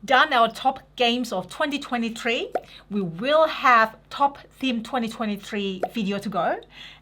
done our top games of 2023. We will have top theme 2023 video to go.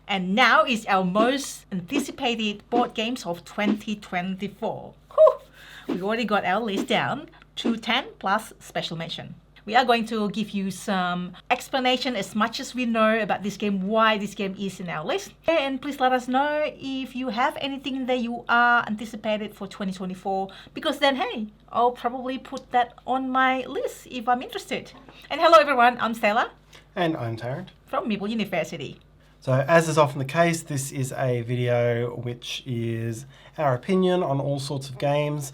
And now is our most anticipated board games of 2024. Whew. We already got our list down to 10 plus special mention. We are going to give you some explanation as much as we know about this game, why this game is in our list. And please let us know if you have anything that you are anticipated for 2024, because then, hey, I'll probably put that on my list if I'm interested. And hello everyone, I'm Stella. And I'm Tarrant. From Meeple University. So as is often the case, this is a video which is our opinion on all sorts of games.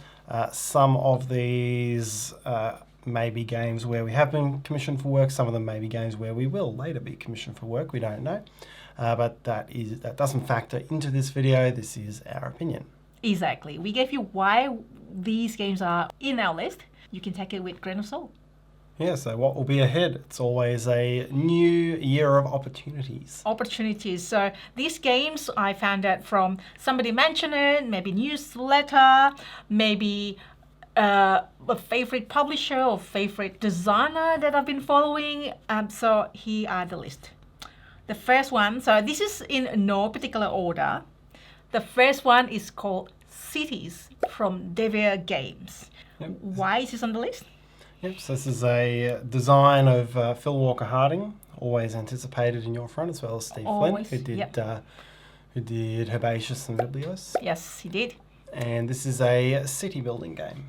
Some of these may be games where we have been commissioned for work. Some of them may be games where we will later be commissioned for work. We don't know. But that doesn't factor into this video. This is our opinion. Exactly. We gave you why these games are in our list. You can take it with a grain of salt. Yeah, so what will be ahead? It's always a new year of opportunities. So these games I found out from somebody mentioned it, maybe newsletter, maybe a favorite publisher or favorite designer that I've been following. So here are the list. The first one, so this is in no particular order. The first one is called Cities from Jahja Games. Yep. Why is this on the list? Yep, so this is a design of Phil Walker Harding, always anticipated in your front, as well as Steve Flint, who did Herbaceous and Biblios. Yes, he did. And this is a city building game.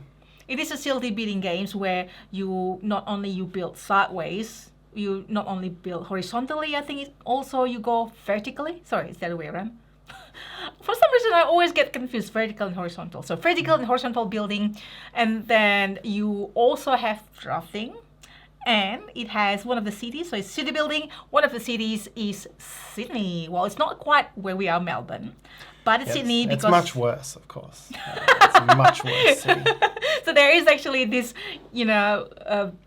It is a city building games where you not only build sideways, you not only build horizontally, I think also you go vertically. Sorry, it's the other way around. For some reason, I always get confused, vertical and horizontal. So vertical and horizontal building, and then you also have drafting, and it has one of the cities, so it's city building. One of the cities is Sydney. Well, it's not quite where we are, Melbourne, but it's Sydney because... It's much worse, of course. It's a much worse city. So there is actually this,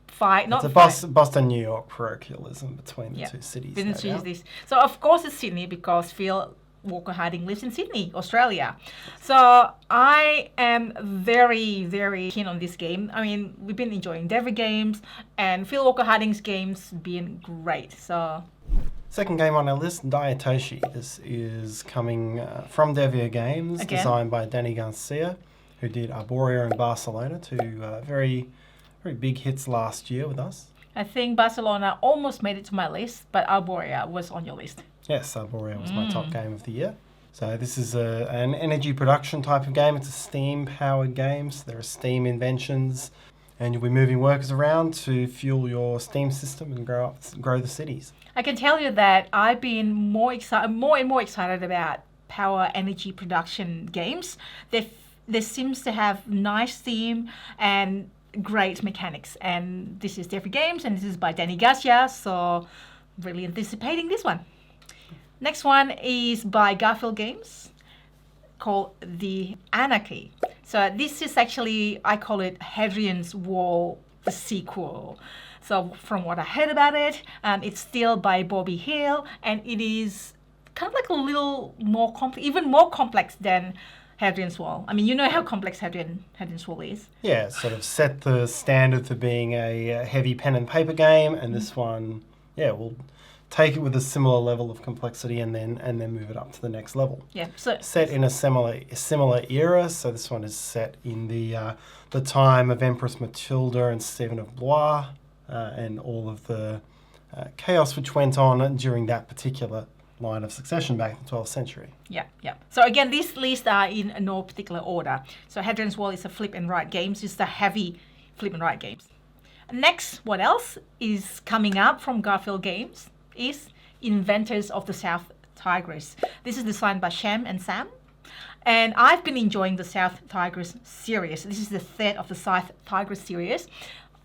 fight. It's a Boston, New York parochialism between the two cities. So of course it's Sydney because Phil Walker Harding lives in Sydney, Australia. So I am very, very keen on this game. I mean, we've been enjoying Jahja games, and Phil Walker Harding's games been great. So second game on our list, Diatoshi. This is coming from Jahja Games, designed by Danny Garcia, who did Arborea and Barcelona, two very, very big hits last year with us. I think Barcelona almost made it to my list, but Arborea was on your list. Yes, Arborea was my top game of the year. So this is an energy production type of game. It's a steam-powered game, so there are steam inventions, and you'll be moving workers around to fuel your steam system and grow the cities. I can tell you that I've been more and more excited about power energy production games. There seems to have nice theme and great mechanics, and this is Jahja Games, and this is by Danny Garcia, so really anticipating this one. Next one is by Garfield Games, called The Anarchy. So this is actually, I call it Hadrian's Wall, the sequel. So from what I heard about it, it's still by Bobby Hill, and it is kind of like a little more even more complex than Hadrian's Wall. I mean, you know how complex Hadrian's Wall is. Yeah, sort of set the standard for being a heavy pen and paper game, and this one, will take it with a similar level of complexity and then move it up to the next level. Yeah. So set in a similar era. So this one is set in the time of Empress Matilda and Stephen of Blois, and all of the chaos which went on during that particular line of succession back in the 12th century. Yeah. So again, these lists are in no particular order. So Hadrian's Wall is a flip and write games. It's the heavy flip and write games. Next, what else is coming up from Garfield Games is Inventors of the South Tigris. This is designed by Shem and Sam. And I've been enjoying the South Tigris series. This is the third of the South Tigris series.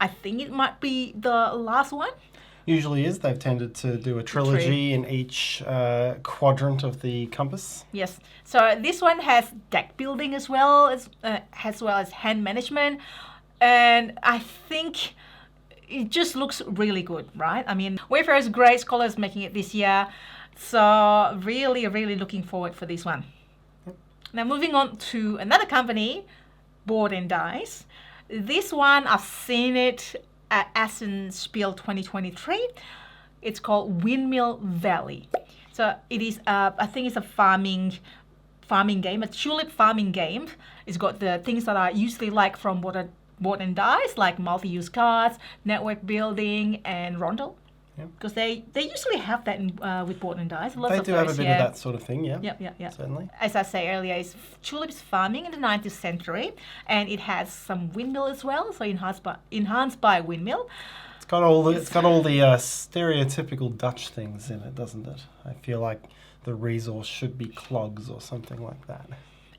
I think it might be the last one. Usually is. They've tended to do a trilogy in each quadrant of the compass. Yes. So this one has deck building as well as hand management. And I think it just looks really good, right? I mean, Wayfarer's great, Scholars making it this year. So really, really looking forward for this one. Now moving on to another company, Board and Dice. This one, I've seen it at Essen Spiel 2023. It's called Windmill Valley. So it is, I think it's a farming game, a tulip farming game. It's got the things that I usually like from board and dice, like multi-use cards, network building, and rondel. Because they usually have that with board and dice. They do have a bit of that sort of thing, yeah. Yeah. Certainly. As I say earlier, it's tulips farming in the 19th century, and it has some windmill as well, so enhanced by windmill. It's got all the stereotypical Dutch things in it, doesn't it? I feel like the resource should be clogs or something like that.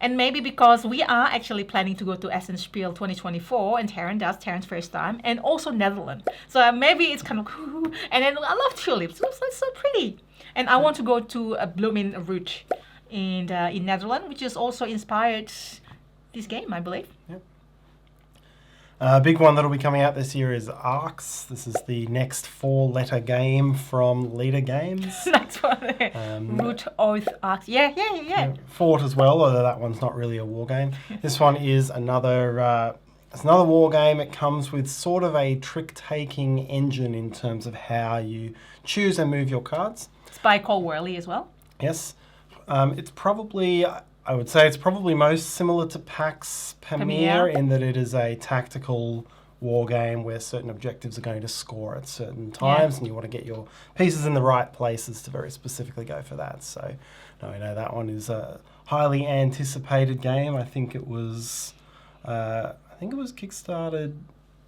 And maybe because we are actually planning to go to Essen Spiel 2024, and Tarrant's first time, and also Netherlands. So maybe it's kind of cool. And then I love tulips. It's so pretty. And I want to go to a blooming root in Netherlands, which has also inspired this game, I believe. Yep. A big one that'll be coming out this year is Arcs. This is the next 4-letter game from Leader Games. That's what Root, Oath, Arcs. Yeah. Fort as well, although that one's not really a war game. This one is another war game. It comes with sort of a trick-taking engine in terms of how you choose and move your cards. It's by Cole Worley as well. Yes. It's probably... I would say it's probably most similar to PAX Pamir in that it is a tactical war game where certain objectives are going to score at certain times, and you want to get your pieces in the right places to very specifically go for that. So, I know that one is a highly anticipated game. I think it was kickstarted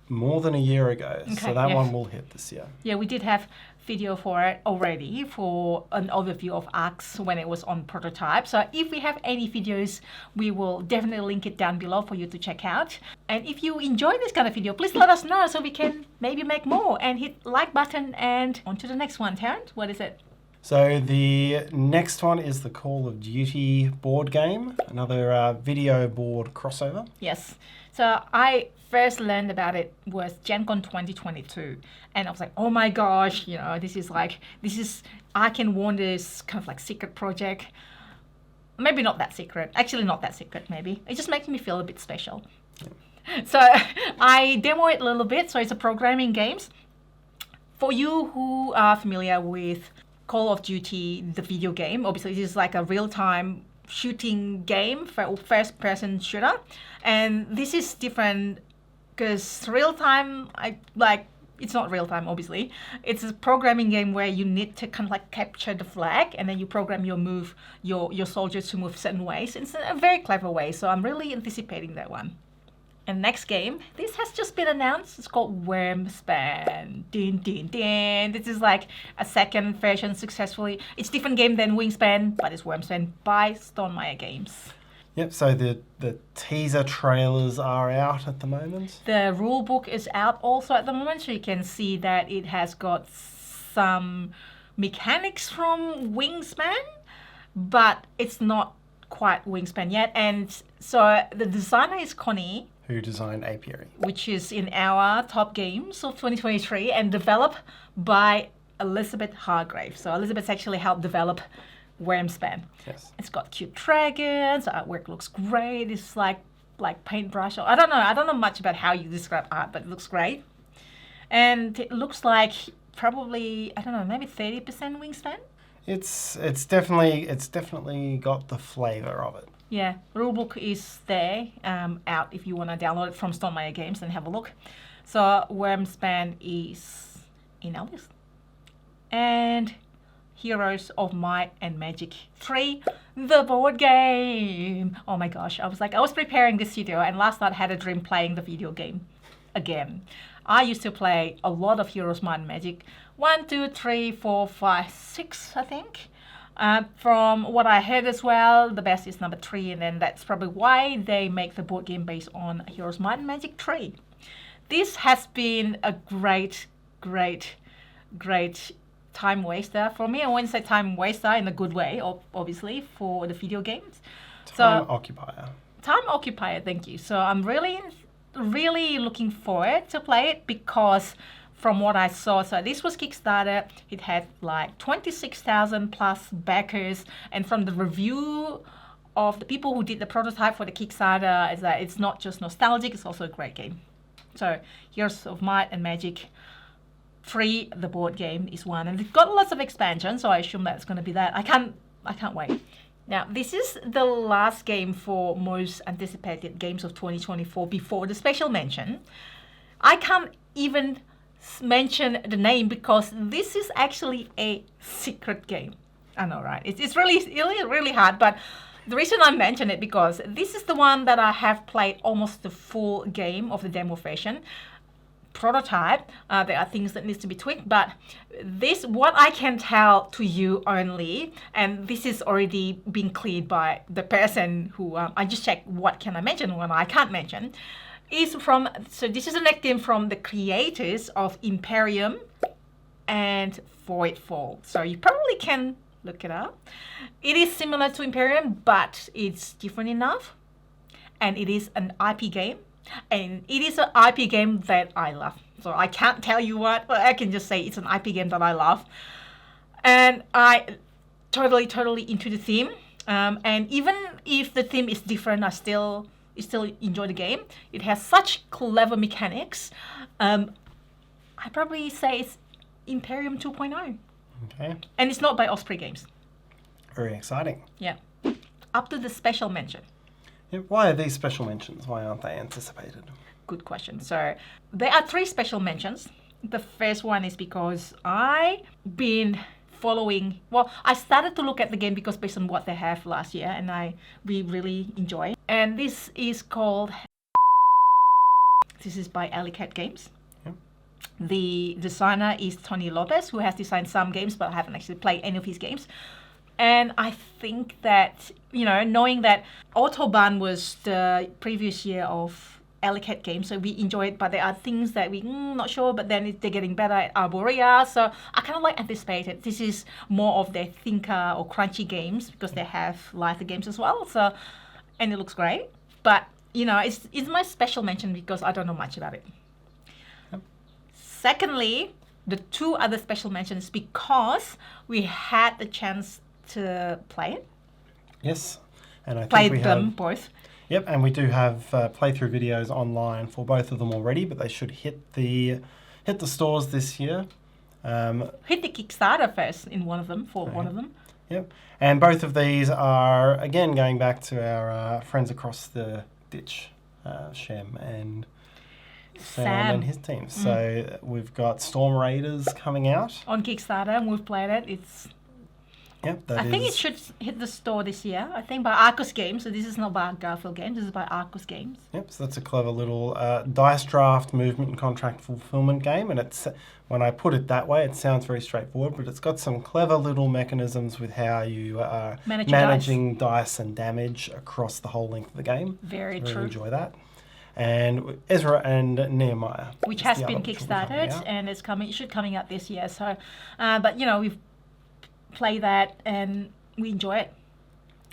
more than a year ago, so that one will hit this year. Yeah, we did have video for it already for an overview of Arcs when it was on prototype. So if we have any videos, we will definitely link it down below for you to check out. And if you enjoy this kind of video, please let us know so we can maybe make more, and hit like button and on to the next one. Tarrant, what is it? So the next one is the Call of Duty board game, another video board crossover. Yes. So I first learned about it was Gen Con 2022, and I was like, oh my gosh, this is Ark and Wander's kind of like secret project. Maybe not that secret. Actually, not that secret, maybe. It just makes me feel a bit special. Yeah. So I demo it a little bit. So it's a programming games. For you who are familiar with Call of Duty, the video game, obviously this is like a real-time shooting game, for first-person shooter. And this is different because real-time, it's not real-time, obviously. It's a programming game where you need to kind of like capture the flag, and then you program your soldiers to move certain ways. It's a very clever way, so I'm really anticipating that one. And next game, this has just been announced. It's called Wormspan. Din, din, din. This is like a second version successfully. It's a different game than Wingspan, but it's Wormspan by Stonemaier Games. Yep, so the teaser trailers are out at the moment. The rule book is out also at the moment, so you can see that it has got some mechanics from Wingspan, but it's not quite Wingspan yet. And so the designer is Connie, who designed Apiary, which is in our top games of 2023, and developed by Elizabeth Hargrave. So Elizabeth actually helped develop Wormspan. Yes. It's got cute dragons. Artwork looks great. It's like paintbrush. I don't know much about how you describe art, but it looks great. And it looks like probably, maybe 30% Wingspan. It's definitely got the flavor of it. Yeah, rulebook is there, out if you want to download it from Stonemaier Games and have a look. So Wormspan is in our list. And Heroes of Might and Magic 3, the board game. Oh my gosh, I was preparing this video, and last night I had a dream playing the video game again. I used to play a lot of Heroes of Might and Magic. 1, 2, 3, 4, 5, 6, I think. From what I heard as well, the best is number 3, and then that's probably why they make the board game based on Heroes of Might and Magic 3. This has been a great time waster for me. I wouldn't say time waster in a good way, obviously, for the video games. Time occupier, thank you. So I'm really looking forward to play it, because from what I saw, so this was Kickstarter, it had like 26,000 plus backers, and from the review of the people who did the prototype for the Kickstarter is that it's not just nostalgic, it's also a great game. So Heroes of Might and Magic 3, the board game, is one, and they've got lots of expansion, so I assume that's going to be that. I can't wait. Now, this is the last game for most anticipated games of 2024 before the special mention. I can't even mention the name because this is actually a secret game. I know, right? It's really hard, but the reason I mention it because this is the one that I have played almost the full game of the demo version. Prototype, there are things that needs to be tweaked, but this, what I can tell to you only, and this is already been cleared by the person who I just checked what can I mention and what I can't mention, is from, so this is a next game from the creators of Imperium and Voidfall. So you probably can look it up. It is similar to Imperium, but it's different enough, and it is an IP game. And it is an IP game that I love. So I can't tell you what, but I can just say it's an IP game that I love. And I totally into the theme. And even if the theme is different, I still enjoy the game. It has such clever mechanics. I probably say it's Imperium 2.0. Okay. And it's not by Osprey Games. Very exciting. Yeah. Up to the special mention. Why are these special mentions? Why aren't they anticipated? Good question. So there are 3 special mentions. The first one is because I started to look at the game because based on what they have last year, and we really enjoy. And this is called. This is by Alley Cat Games. Yep. The designer is Tony Lopez, who has designed some games, but I haven't actually played any of his games. And I think that, knowing that Autobahn was the previous year of Alley Cat Games, so we enjoy it, but there are things that we're not sure, but then they're getting better at Arborea, so I kind of anticipate it. This is more of their thinker or crunchy games because they have lighter games as well, so, and it looks great. But, it's my special mention because I don't know much about it. Yep. Secondly, the 2 other special mentions because we had the chance to play it. Yes, and I think played we them have both. Yep, and we do have playthrough videos online for both of them already, but they should hit the stores this year. Hit the Kickstarter first in one of them for one of them. Yep, and both of these are again going back to our friends across the ditch, Shem and Sam and his team. So we've got Storm Raiders coming out on Kickstarter, and we've played it. It's. Yep, I think it should hit the store this year. I think by Arcus Games. So this is not by Garfield Games. This is by Arcus Games. Yep, so that's a clever little dice draft movement and contract fulfillment game. And it's when I put it that way, it sounds very straightforward, but it's got some clever little mechanisms with how you are managing dice and damage across the whole length of the game. Very true. Really enjoy that. And Ezra and Nehemiah, which has been kickstarted and it's coming out this year. So, but we've played that and we enjoy it.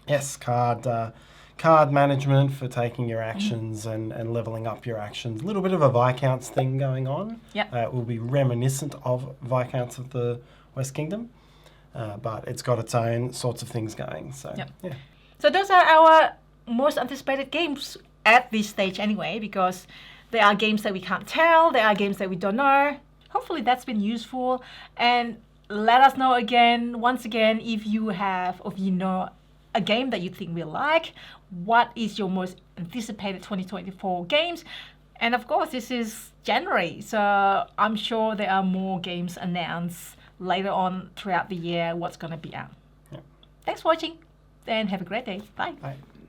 Yes, card management for taking your actions and leveling up your actions. A little bit of a Viscounts thing going on. Yep. It will be reminiscent of Viscounts of the West Kingdom, but it's got its own sorts of things going. So, yep. Yeah. So those are our most anticipated games at this stage anyway, because there are games that we can't tell, there are games that we don't know. Hopefully that's been useful, and let us know once again, if you have, or if you know a game that you think we like, what is your most anticipated 2024 games? And of course, this is January, so I'm sure there are more games announced later on throughout the year what's going to be out. Yep. Thanks for watching, and have a great day. Bye. Bye.